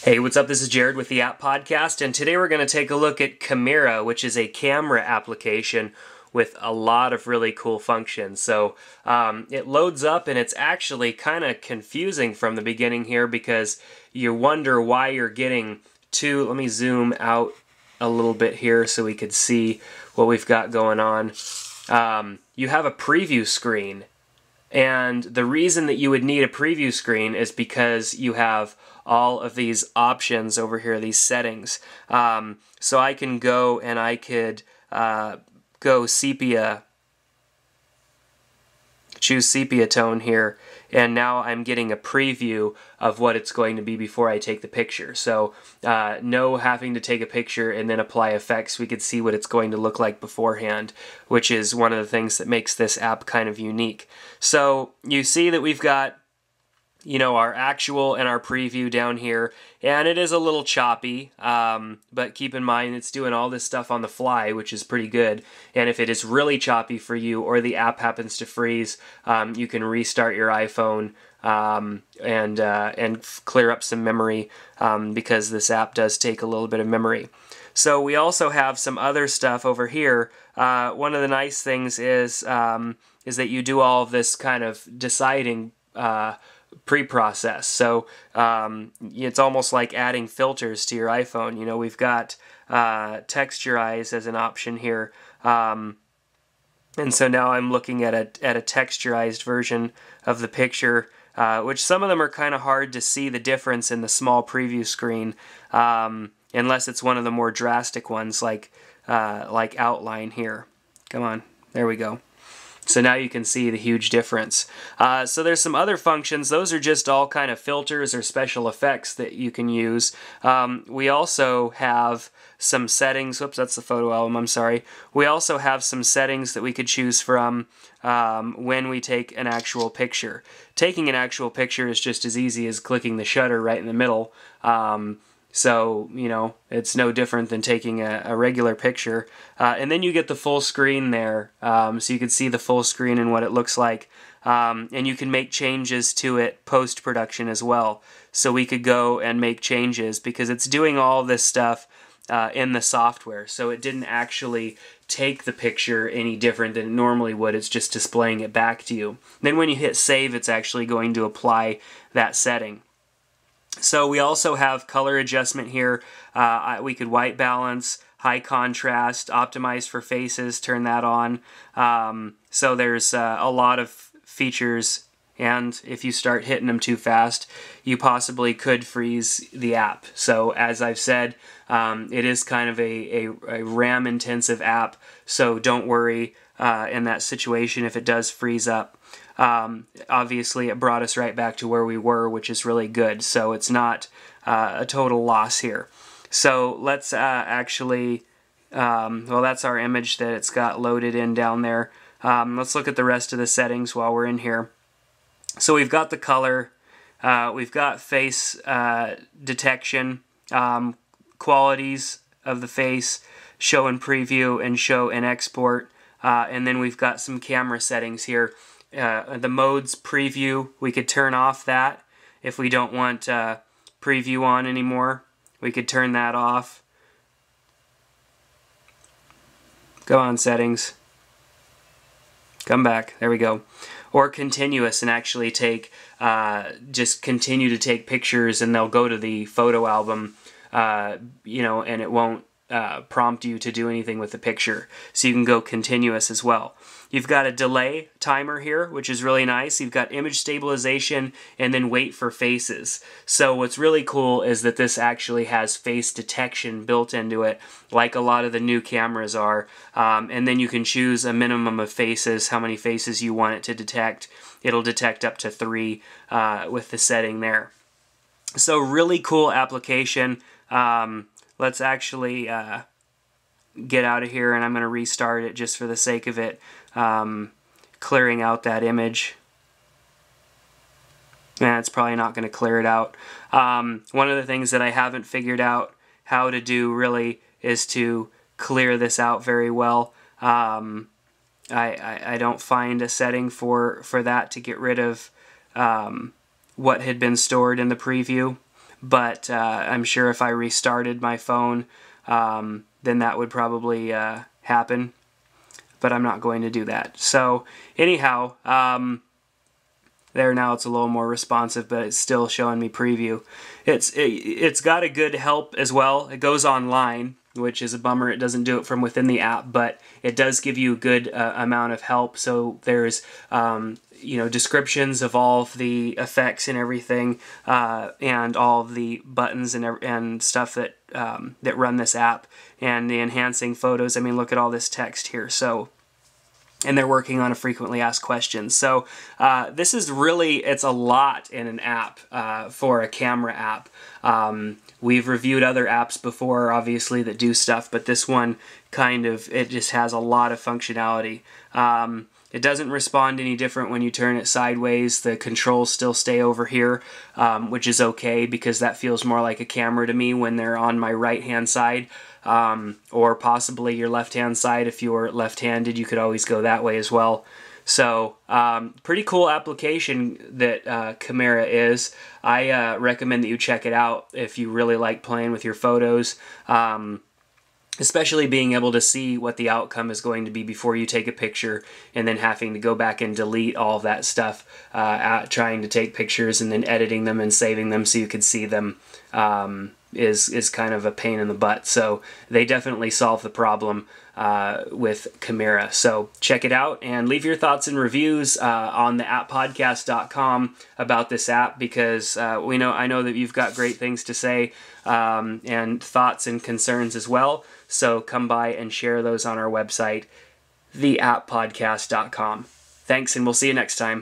Hey, what's up? This is Jared with the App Podcast, and today we're going to take a look at Chimera, which is a camera application with a lot of really cool functions. So it loads up, and it's actually kind of confusing from the beginning here because you wonder why you're getting two. Let me zoom out a little bit here so we could see what we've got going on. You have a preview screen. And the reason that you would need a preview screen is because you have all of these options over here, these settings. So I can go and I could go sepia, choose sepia tone here, and now I'm getting a preview of what it's going to be before I take the picture. So no having to take a picture and then apply effects. We could see what it's going to look like beforehand, which is one of the things that makes this app kind of unique. So you see that we've got, you know, our actual and our preview down here, and it is a little choppy, but keep in mind it's doing all this stuff on the fly, which is pretty good. And if it is really choppy for you or the app happens to freeze, you can restart your iPhone and clear up some memory because this app does take a little bit of memory. So we also have some other stuff over here. One of the nice things is that you do all of this kind of deciding pre-process. So it's almost like adding filters to your iPhone. You know, we've got texturize as an option here. And so now I'm looking at a texturized version of the picture, which some of them are kind of hard to see the difference in the small preview screen, unless it's one of the more drastic ones like outline here. Come on, there we go. So now you can see the huge difference. So there's some other functions. Those are just all kind of filters or special effects that you can use. We also have some settings. Whoops, that's the photo album, I'm sorry. We also have some settings that we could choose from when we take an actual picture. Taking an actual picture is just as easy as clicking the shutter right in the middle. So, you know, it's no different than taking a regular picture. And then you get the full screen there, so you can see the full screen and what it looks like. And you can make changes to it post-production as well. So we could go and make changes because it's doing all this stuff in the software. So it didn't actually take the picture any different than it normally would. It's just displaying it back to you. Then when you hit save, it's actually going to apply that setting. So we also have color adjustment here. We could white balance, high contrast, optimize for faces, turn that on. So there's a lot of features, and if you start hitting them too fast, you possibly could freeze the app. So as I've said, it is kind of a RAM intensive app, so don't worry in that situation if it does freeze up. Obviously it brought us right back to where we were, which is really good, so it's not a total loss here. So let's actually, well, that's our image that it's got loaded in down there. Let's look at the rest of the settings while we're in here. So we've got the color, we've got face detection, qualities of the face, show and preview, and show and export, and then we've got some camera settings here. The modes preview, we could turn off that if we don't want preview on anymore. We could turn that off. Go on settings. Come back. There we go. Or continuous and actually take, just continue to take pictures and they'll go to the photo album, you know, and it won't prompt you to do anything with the picture. So you can go continuous as well. You've got a delay timer here, which is really nice. You've got image stabilization and then wait for faces. So what's really cool is that this actually has face detection built into it, like a lot of the new cameras are. And then you can choose a minimum of faces, how many faces you want it to detect. It'll detect up to 3 with the setting there. So really cool application. Let's actually get out of here, and I'm going to restart it just for the sake of it, clearing out that image. It's probably not going to clear it out. One of the things that I haven't figured out how to do really is to clear this out very well. I don't find a setting for that to get rid of what had been stored in the preview. but I'm sure if I restarted my phone, then that would probably happen, but I'm not going to do that. So anyhow, there now it's a little more responsive, but it's still showing me preview. It's got a good help as well. It goes online, which is a bummer. It doesn't do it from within the app, but it does give you a good amount of help. So there's descriptions of all of the effects and everything, and all of the buttons and stuff that that run this app, and the enhancing photos. I mean, look at all this text here. So. And they're working on a frequently asked questions. So this is really, it's a lot in an app for a camera app. We've reviewed other apps before, obviously, that do stuff, but this one it just has a lot of functionality. It doesn't respond any different when you turn it sideways. The controls still stay over here, which is okay because that feels more like a camera to me when they're on my right-hand side. Or possibly your left-hand side. If you're left-handed, you could always go that way as well. So, pretty cool application that Chimera is. I recommend that you check it out if you really like playing with your photos. Especially being able to see what the outcome is going to be before you take a picture, and then having to go back and delete all of that stuff, trying to take pictures and then editing them and saving them so you can see them, is kind of a pain in the butt. So they definitely solve the problem with Chimera. So check it out and leave your thoughts and reviews on the apppodcast.com about this app, because I know that you've got great things to say, and thoughts and concerns as well. So come by and share those on our website, theapppodcast.com. Thanks, and we'll see you next time.